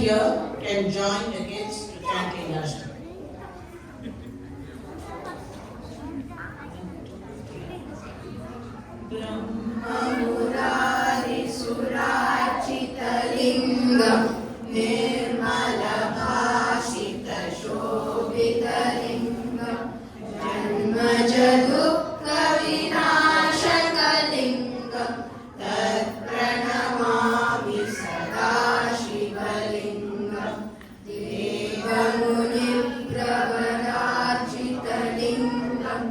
here can join the kids to chant Leela. Brahmamurari-surachitalingam Nirmala-bhashita-shobhitalingam Janma-jadukka-vinashakalingam Tat-pranamami sada Shivalingam Devamunipravarachitalingam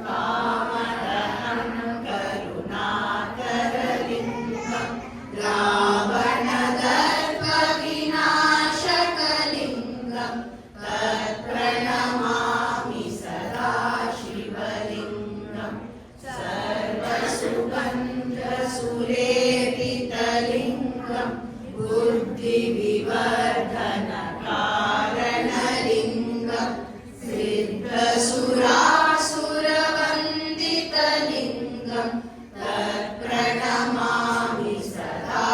Vamadaham Karunakaralingam Ravana-darpa-vinashakalingam Tat-pranamami sada Shivalingam Sarva-sugandha-surepitalingam Buddhi-vivardhana-karanalingam Siddha-sura-suravanditalingam Tat-pranamami sada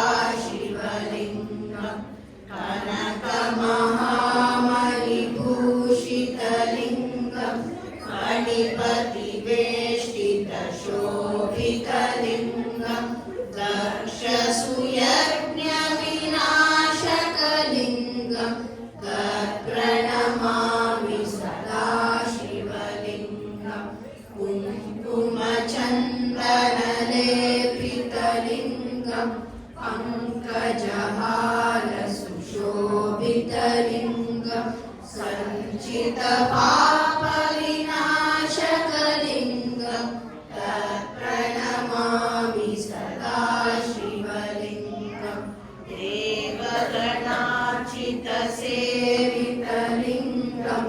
Shivalingam Kanaka-mahamani-bhushitalingam Manipati-veshtita-shobhitalingam Dakshasuyajna-vinashakalingam Tat-pranamami sada Shivalingam Kumkumachandana-lepitalingam Pankajhala-sushobhitalingam Sanchita-papa-vinashakalingam Tat-pranamami sada Shivalingam Devagana-chita-sevitalingam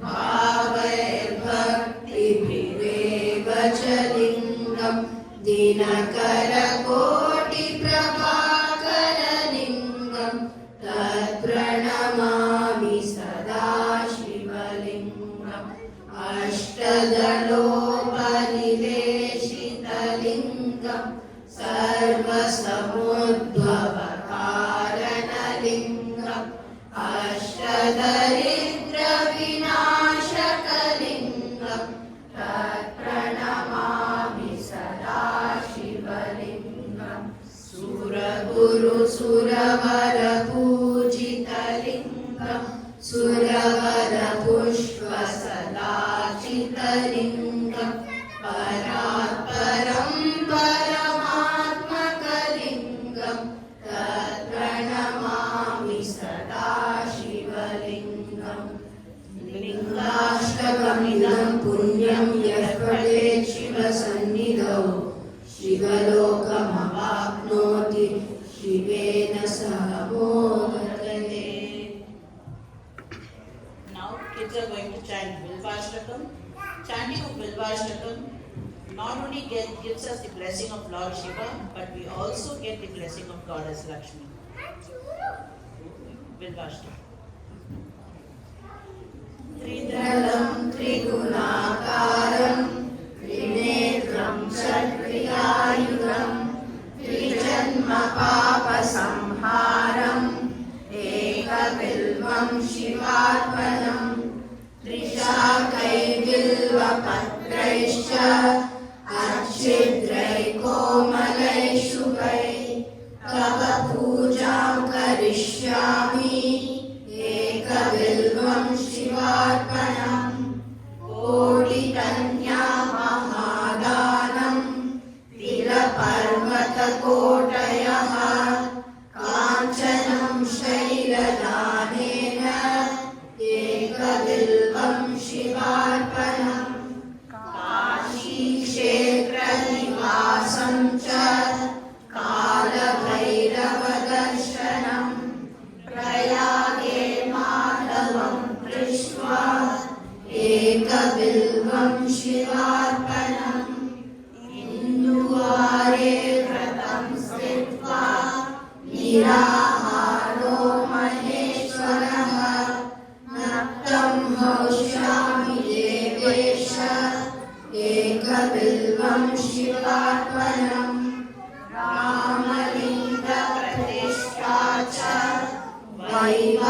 Bhavair-bhakti-bhireva-cha-lingam Dinakara-koti-prabhakaralingam Tat-pranamami sada Shivalingam Ashtadalopaniveshitalingam Sarva-samudbhava-karanalingam Ashtadaridra-vinashakalingam Tat-pranamami sada Shivalingam Suraguru-suravara-pujitalingam Suravara-pushpa-sadachitalingam Parat-param paramatmakalingam Tat-pranamami sada Shivalingam Lingashtakam-idam punyam yah-patet Shiva-sannidhau Shivalokam-avapnoti Shivena-saha-bodhate. Now kids are going to chant Bilvashtakam. Chanting of Bilvashtakam not only gives us the blessing of Lord Shiva, but we also get the blessing of Goddess Lakshmi. Bilvashtakam. Tridalam Triguණakaram Trinetram Kshatriyayudam Trijanma Papa Samharam Ekabilvam Shivarpanam Trishakai Bilva Patraischa Achidrai Komalai Shubhai Tava Pujam Karishyami Ekabilvam Shivarpanam Koditanya Mahadanam Tiraparvata-kotayaha Kanchanam Shailadanena Ekabilvam Shivarpanam Kashi-kshetra-nivasam cha Kala-bhairava-darshanam Prayage Madhavam Prishva Ekabilvam Shivarpanam Induvare Vratam Stitva Niraharo Maheshwaraha Nattam Haushami Devesha Ekabilvam Shivarpanam Ramalinga Pratishta cha Vaiva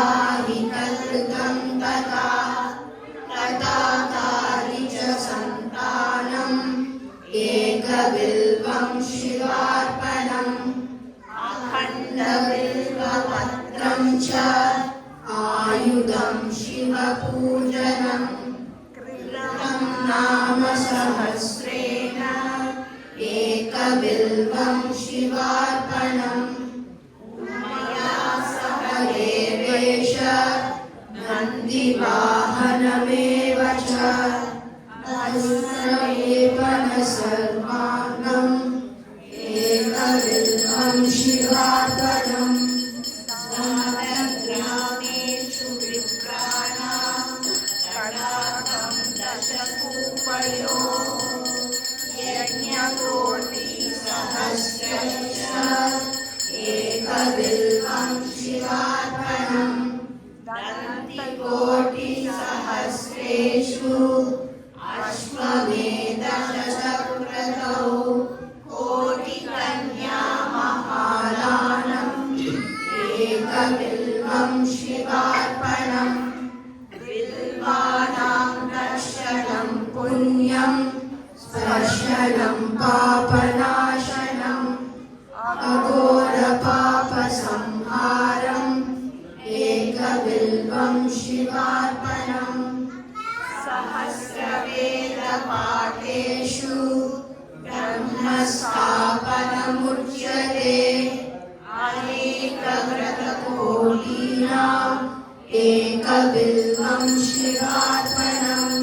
गन्धबिल्वपत्रं च आयुधं शिवपूजनम् कृतं नाम सहस्रेण एकबिल्वं शिवार्पणम् मया सह देवेश नन्दिवाहनमेव च वस्त्रलेपन सर्वाङ्गम् एकबिल्वं शिवार्पणम् ग्रामेषु विप्राणां कटाकं दशकूपयो यज्ञकोटिसहस्रश्च एकबिल्वं शिवार्पणम् दन्तिकोटिसहस्रेषु अश्वमेधशतक्रतौ कोटिकन्या महालानम् एकबिल्वं शिवार्पणम् बिल्वानां दर्शनं पुण्यं स्पर्शनं पापनाशनम् अघोरपापसंहारम् एकबिल्वं शिवार्पणम् सहस्रवेदपाठेषु ब्रह्मस्थापनमुच्यते अनेकव्रतकोटीनाम् एकबिल्वं शिवार्पणम्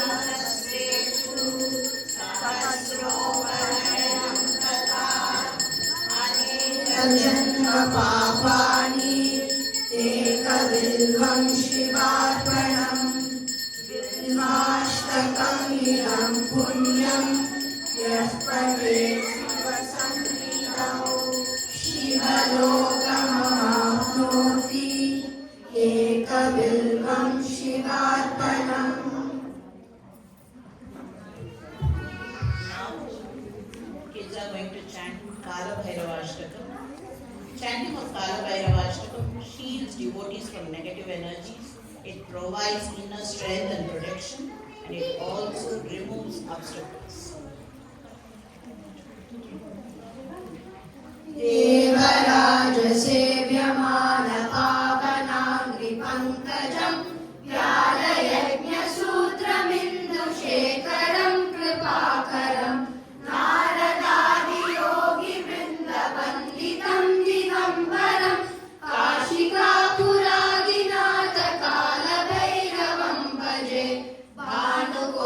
अनन्तसहस्रेषु सहस्रोपनयनं तथा अनेकजन्मपापानि एकबिल्वं शिवार्पणम् बिल्वाष्टकम् इदं पुण्यं यः पठेत् शिवसन्निधौ शिवलोकमवाप्नोति एकबिल्वं शिवार्पणम् Now, kids are going to chant Kala Bhairavashtakam. Chanting of Kala Bhairavashtakam shields devotees from negative energies. It provides inner strength and protection, and it also removes obstacles. देवराजसेव्यमानपावनाङ्घ्रिपङ्कजं व्यालयज्ञसूत्रमिन्दुशेखरं कृपाकरं नारदादियोगिवृन्दवन्दितं दिगम्बरं काशिकापुरादिनाथकालभैरवं भजे भानुकोटिभास्वरं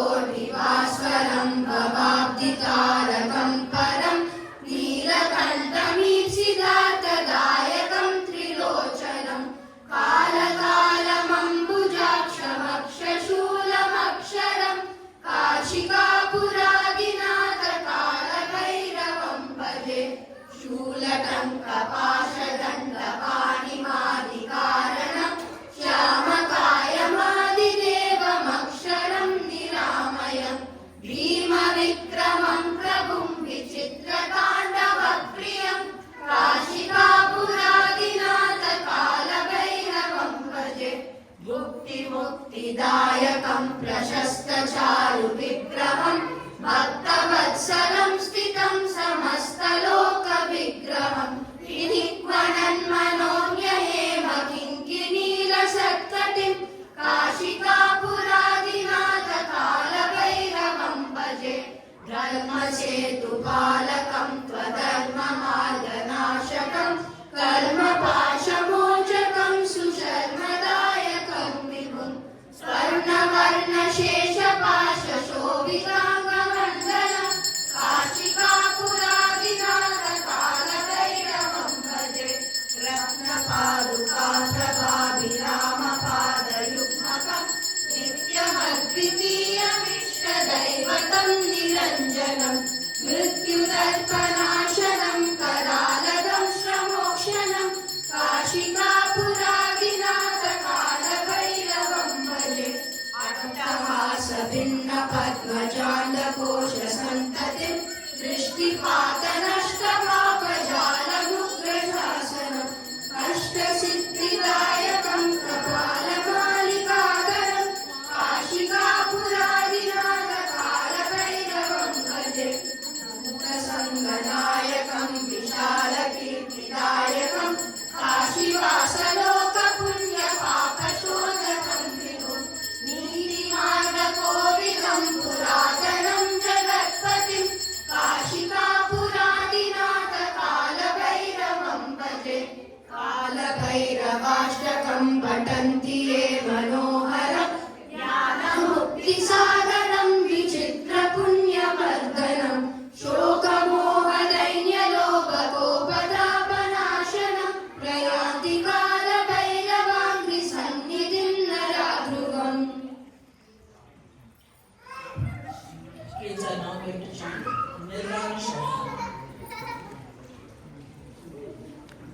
भवाब्धितारकं परं नीलकण्ठमीप्सितार्थदायकं त्रिलोचनं कालकालमम्बुजाक्षमक्षशूलमक्षरं काशिकापुरादिनाथकालभैरवं भजे शूलटङ्कपाशदण्डपाणिमादिकारणं श्यामकायमादिदेवमक्षरं निरामयं भीमविक्रमं प्रभुं विचित्रताण्डवप्रियं काशिकापुरादिनाथकालभैरवं भजे भुक्तिमुक्तिदायकं प्रशस्तचारुविग्रहं भक्तवत्सलं स्थितं समस्तलोकविग्रहं विनित्यं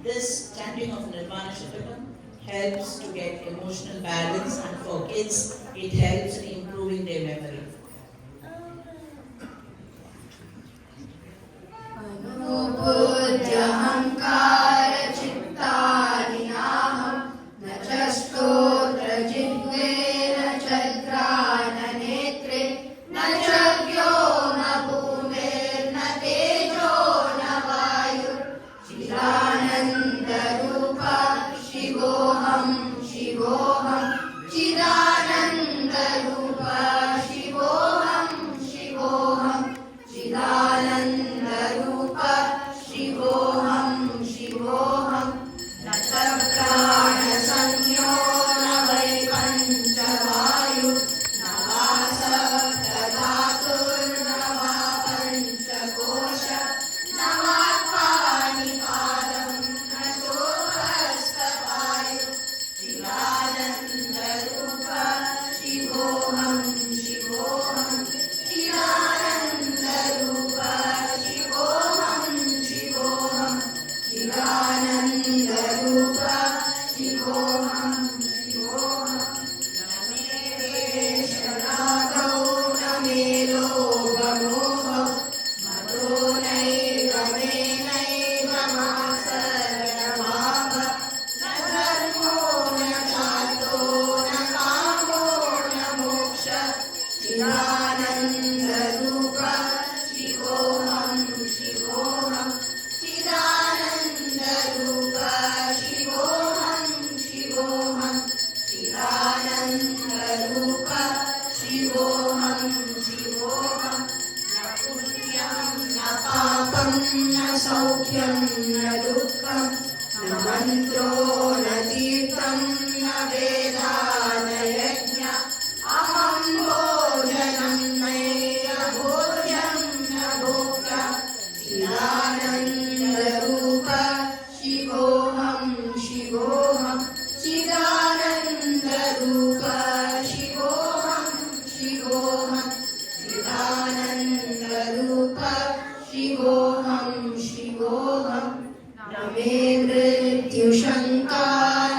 This chanting of Nirvana Shatakam helps to get emotional balance, and for kids, it helps in improving their memory. अहंकार चित्तानिनाहं न च स्तोत्र जिह्वे न च घ्राण नेत्रे न च व्योम भूमिर्न तेजो न वायुः चिदानन्दरूप शिवोऽहं शिवोऽहं चिदानन्दरूप शिवोऽहं शिवोऽहं चिदानन्दरूप शिवोऽहं शिवोऽहं न च प्राणसंज्ञो न वै पञ्चवायुः न वा सप्तधातुर्न वा पञ्चकोश न वा पाणिपादं न चोहस्तवायुः चिदानन्दरूप शिवोऽहं शिवोऽहं चिदानन्दरूप शिवोऽहं शिवोऽहं चिदानन्दरूप शिवोऽहं शिवोऽहं न मे वेषणादौ न मे लोभमोहौ मतो नैव मे नैव मात्सर्यभाव न धर्मो न चातो न कामो न मोक्षः चिदानन्दरूप शिवोऽहं शिवोऽहं चिदानन्दरूप शिवोऽहं शिवोऽहं चिदानन्दरूप शिवोऽहं शिवोऽहं न पुण्यं न पापं न सौख्यं न दुःखं न मन्त्रो न तीर्थं न वेदा न यज्ञ अहं भोजनं नैव भोज्यं न भोक्ता चिदानन्दरूप शिवोऽहं शिवोऽहं चिदानन्दरूप शिवोऽहं शिवोऽहं चिदानन्दरूप शिवोऽहं शिवोऽहं न मे मृत्युशङ्का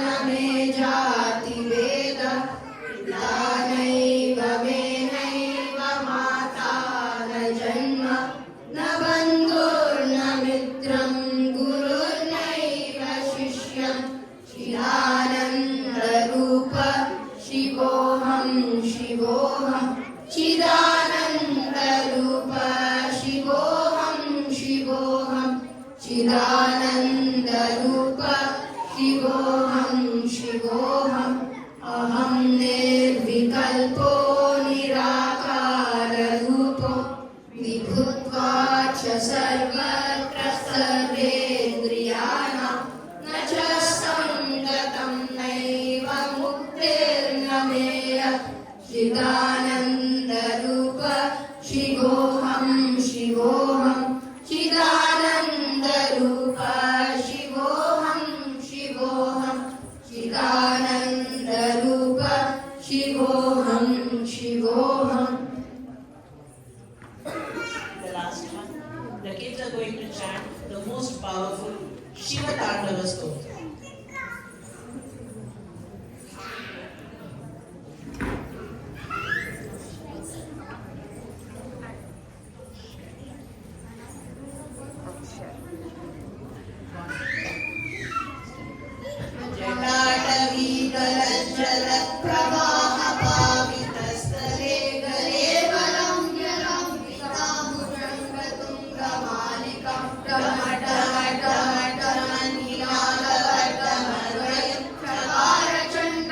न मे जातिभेद पिता नैव मे नैव माता न जन्म न बन्धुर्न मित्रं गुरुर्नैव शिष्यं चिदानन्दरूप शिवोऽहं शिवोऽहं चिदानन्दरूप शिवोऽहं शिवोऽहं चिदानन्दरूप शिवोऽहं शिवोऽहम् अहं निर्विकल्पो निराकाररूपो विभुत्वाच्च सर्वत्र सर्वेन्द्रियाणां न च सङ्गतं नैव मुक्तिर्न मेय चिदानन्दरूप शिवोऽहं शिवोऽहं चिदानन्दरूप शिवोऽहं शिवोऽहं चिदानन्दरूप शिवोऽहं शिवोऽहम्. The last one, the kids are going to chant the most powerful Shiva Tandava Stotra. जटाटवीतलज्जलप्रवाहपावितस्थले गलेवलं जलं पिताम्बुजङ्गतुङ्गमालिकं टमटमटमटमनिलालवटमद्वयं चकारचण्डताण्डवं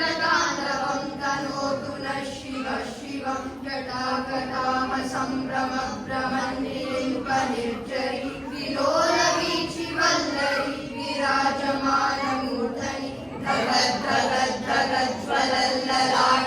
तनोतु नः शिवः शिवं जटाकटामसम्भ्रमभ्रमन्निलिम्पनिर्झरी विलोलवीचिवल्लरी विराजमानमूर्धनि धगद्धगद्धगज्ज्वलल्ललाट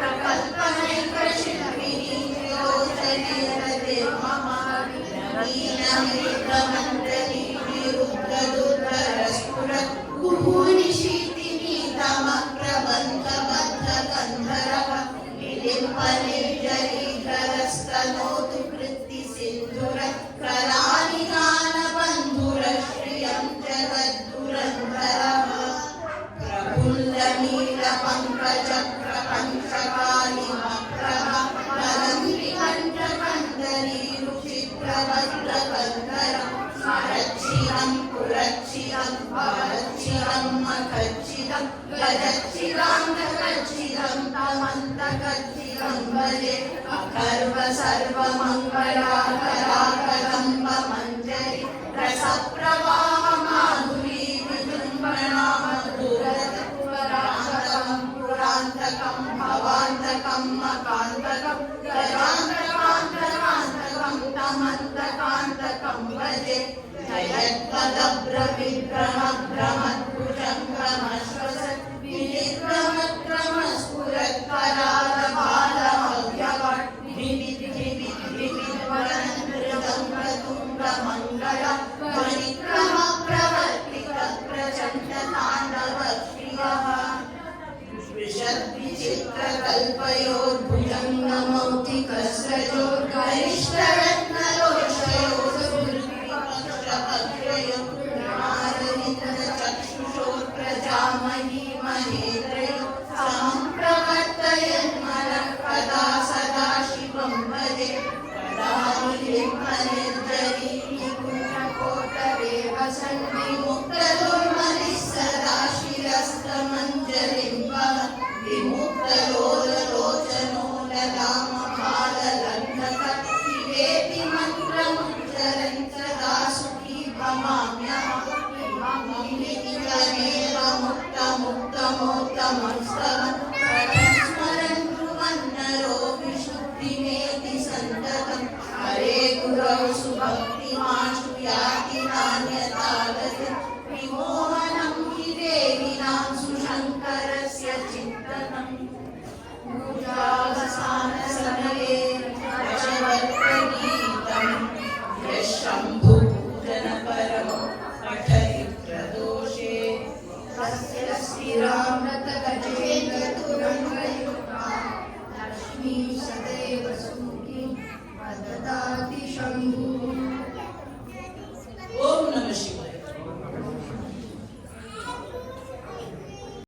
प्रकल्पनैकशिल्पिनी त्रिलोचने रतिर्मम नवीनमेकमण्डली निरुद्धदुर्धरस्फुरत् कुहूनिशीतिनीतमक्रबन्धबद्धकन्धरः विलिम्पनिर्जरीधरस्तनोतु कृत्तिसिन्धुरः करानिगानबन्धुरश्रियं जगद्दुरन्धरः प्रफुल्लनीलपङ्कजप्रपञ्चकालिमप्रभा कलम्बिकण्ठकण्डलीरुचिप्रबद्धकन्धरः स्मरच्छिरं पुरच्छिरं भवच्छिरं मखच्छिरं गजच्छिरान्तकच्छिरं तमन्तकच्छिरं भजे अखर्व सर्वमङ्गलाकराकदम्बमञ्जरि रसप्रवाहमाधुरी विजृम्भणा मधुरतत्परान्तकं पुरान्तकं भवान्तकं मकान्तकं गजान्तकान्तकान्तकं तमन्तकान्तकं भजे जयत्पदभ्रविभ्रमभ्रमद्भुजङ्गमश्वसत् विनिर्भ्रमक्रमस्फुरत्करालबालहव्यवट् धिमिद्धिमिद्धिमिद्वनन्दृतुङ्गमङ्गल परिक्रमप्रवर्तितप्रचण्डताण्डवश्रियः चक्षुषोर्प्रजामही महेन्द्रयो समं प्रवर्तयन्मनः कदा सदा शिवं भजे कदा निर्जरी वसन् विमुक्तदुर्मनिः सदा शिरस्तमञ्जलिं वहन् विमुक्तलोललोचनो ललामभाललग्नक शिवेति मन्त्रमुच्चरन् सदा सुखी भवाम्यहम् इममेव मुक्तमुक्तमोत्तमं स्तवन् स्मरन् ब्रुवन्नरो विशुद्धिमेति सन्ततं हरे गुरौ सुभक्तिमाशु याति नान्यतागतिं विमोहनं हि देहिनां सुशङ्करस्य चिन्तनम् पूजावसानसमये दशवक्त्रगीतं यः शम्भुपूजनपरं पठति प्रदोषे तस्य स्थिरामृतगजेन्द्रतुरङ्गयुक्तं